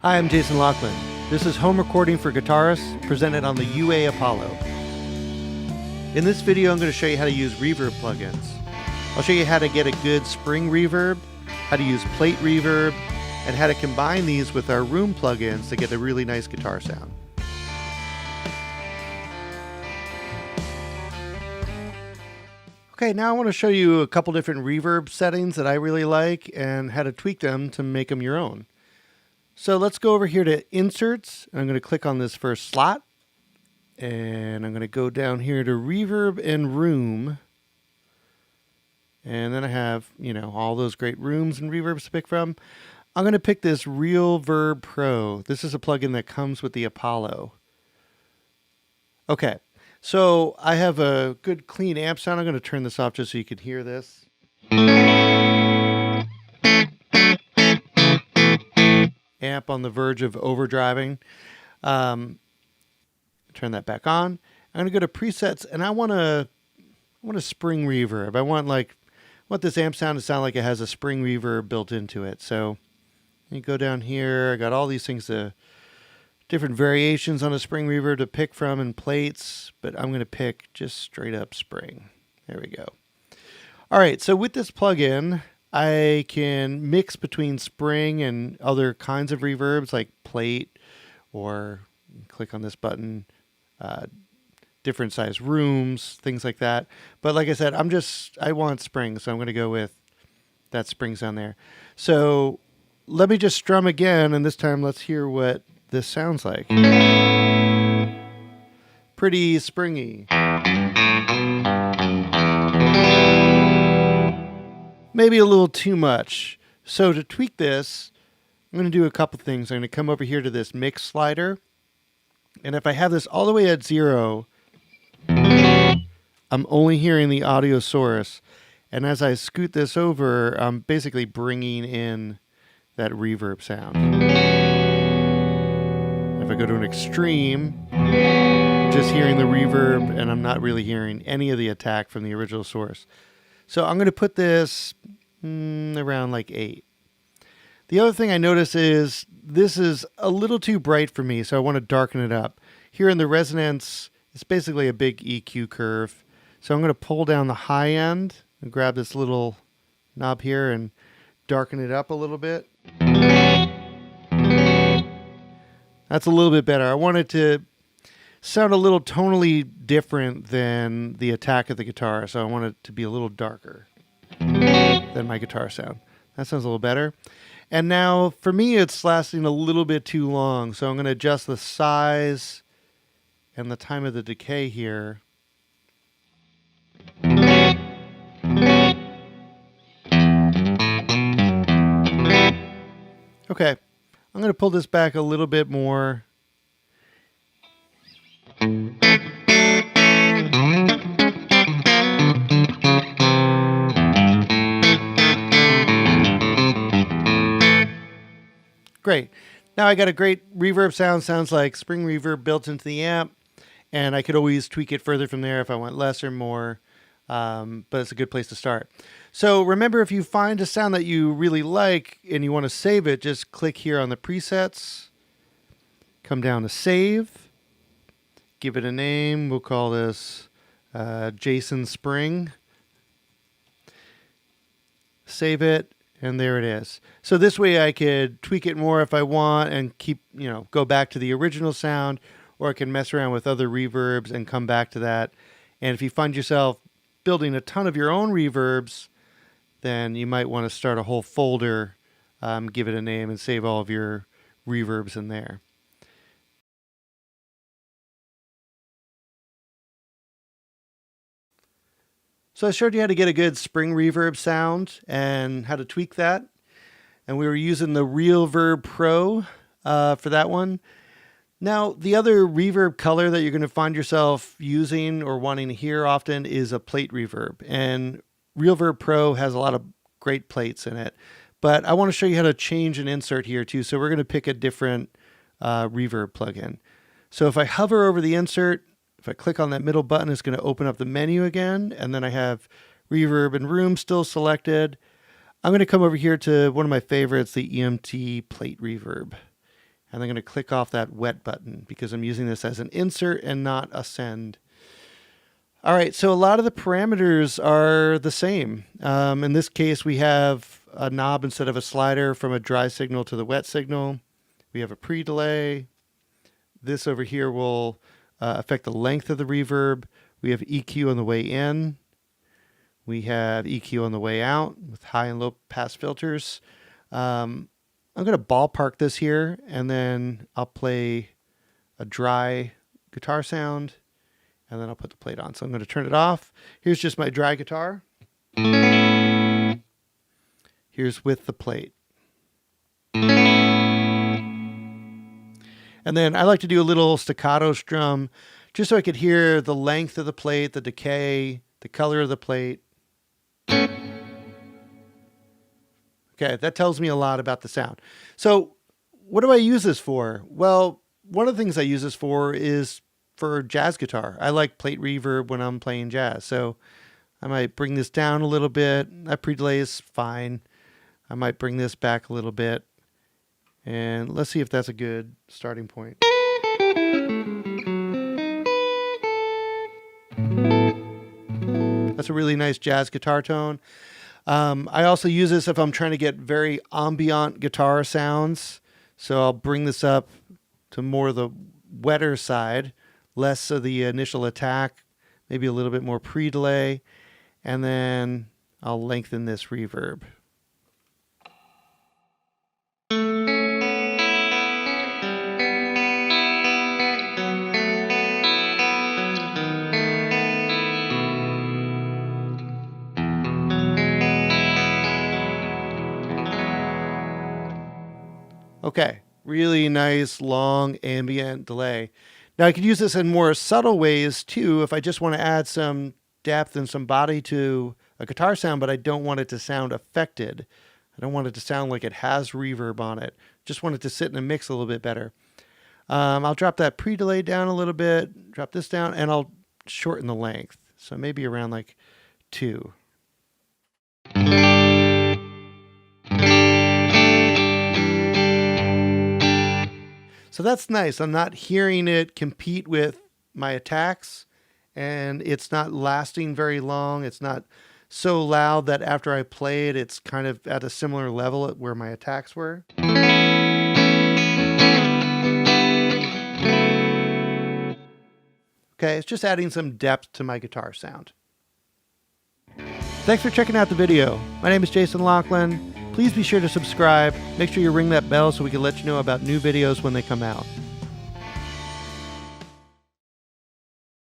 Hi, I'm Jason Lachlan. This is Home Recording for Guitarists, presented on the UA Apollo. In this video, I'm going to show you how to use reverb plugins. I'll show you how to get a good spring reverb, how to use plate reverb, and how to combine these with our room plugins to get a really nice guitar sound. Okay, now I want to show you a couple different reverb settings that I really like and how to tweak them to make them your own. So let's go over here to Inserts. I'm going to click on this first slot. And I'm going to go down here to Reverb and Room. And then I have, all those great rooms and reverbs to pick from. I'm going to pick this Reverb Pro. This is a plugin that comes with the Apollo. Okay, so I have a good clean amp sound. I'm going to turn this off just so you can hear this. Amp on the verge of overdriving. Turn that back on. I'm going to go to presets, and I want a spring reverb. I want this amp sound to sound like it has a spring reverb built into it. So you go down here. I got all these things, different variations on a spring reverb to pick from and plates, but I'm going to pick just straight up spring. There we go. All right, so with this plugin, I can mix between spring and other kinds of reverbs like plate, or click on this button, different size rooms, things like that. But like I said, I want spring, so I'm going to go with that spring sound there. So let me just strum again, and this time let's hear what this sounds like. Pretty springy. Maybe a little too much. So to tweak this, I'm going to do a couple things. I'm going to come over here to this mix slider. And if I have this all the way at 0, I'm only hearing the audio source. And as I scoot this over, I'm basically bringing in that reverb sound. If I go to an extreme, just hearing the reverb, and I'm not really hearing any of the attack from the original source. So I'm going to put this around like 8. The other thing I notice is this is a little too bright for me, so I want to darken it up. Here in the resonance, it's basically a big EQ curve. So I'm going to pull down the high end and grab this little knob here and darken it up a little bit. That's a little bit better. I want it to sound a little tonally different than the attack of the guitar, so I want it to be a little darker than my guitar sound. That sounds a little better. And now, for me, it's lasting a little bit too long, so I'm going to adjust the size and the time of the decay here. Okay, I'm going to pull this back a little bit more. Great. Now I got a great reverb sound. Sounds like spring reverb built into the amp. And I could always tweak it further from there if I want less or more. But it's a good place to start. So remember, if you find a sound that you really like and you want to save it, just click here on the presets. Come down to save. Give it a name. We'll call this Jason Spring. Save it. And there it is. So this way I could tweak it more if I want and go back to the original sound, or I can mess around with other reverbs and come back to that. And if you find yourself building a ton of your own reverbs, then you might want to start a whole folder, give it a name, and save all of your reverbs in there. So I showed you how to get a good spring reverb sound and how to tweak that. And we were using the Reverb Pro for that one. Now, the other reverb color that you're going to find yourself using or wanting to hear often is a plate reverb. And Reverb Pro has a lot of great plates in it. But I want to show you how to change an insert here too. So we're going to pick a different reverb plugin. So if I hover over the insert, if I click on that middle button, it's going to open up the menu again. And then I have Reverb and Room still selected. I'm going to come over here to one of my favorites, the EMT plate reverb. And I'm going to click off that wet button because I'm using this as an insert and not a send. All right, so a lot of the parameters are the same. In this case, we have a knob instead of a slider from a dry signal to the wet signal. We have a pre-delay. This over here will affect the length of the reverb. We have EQ on the way in. We have EQ on the way out with high and low pass filters. I'm going to ballpark this here, and then I'll play a dry guitar sound, and then I'll put the plate on. So I'm going to turn it off. Here's just my dry guitar. Here's with the plate. And then I like to do a little staccato strum just so I could hear the length of the plate, the decay, the color of the plate. Okay, that tells me a lot about the sound. So what do I use this for? Well, one of the things I use this for is for jazz guitar. I like plate reverb when I'm playing jazz. So I might bring this down a little bit. That pre-delay is fine. I might bring this back a little bit. And let's see if that's a good starting point. That's a really nice jazz guitar tone. I also use this if I'm trying to get very ambient guitar sounds. So I'll bring this up to more the wetter side, less of the initial attack, maybe a little bit more pre-delay, and then I'll lengthen this reverb. Okay, really nice, long, ambient delay. Now I could use this in more subtle ways too if I just want to add some depth and some body to a guitar sound, but I don't want it to sound affected. I don't want it to sound like it has reverb on it. Just want it to sit in a mix a little bit better. I'll drop that pre-delay down a little bit, drop this down, and I'll shorten the length. So maybe around like 2. So that's nice. I'm not hearing it compete with my attacks, and it's not lasting very long. It's not so loud that after I play it, it's kind of at a similar level at where my attacks were. Okay, it's just adding some depth to my guitar sound. Thanks for checking out the video. My name is Jason Laughlin. Please be sure to subscribe. Make sure you ring that bell so we can let you know about new videos when they come out.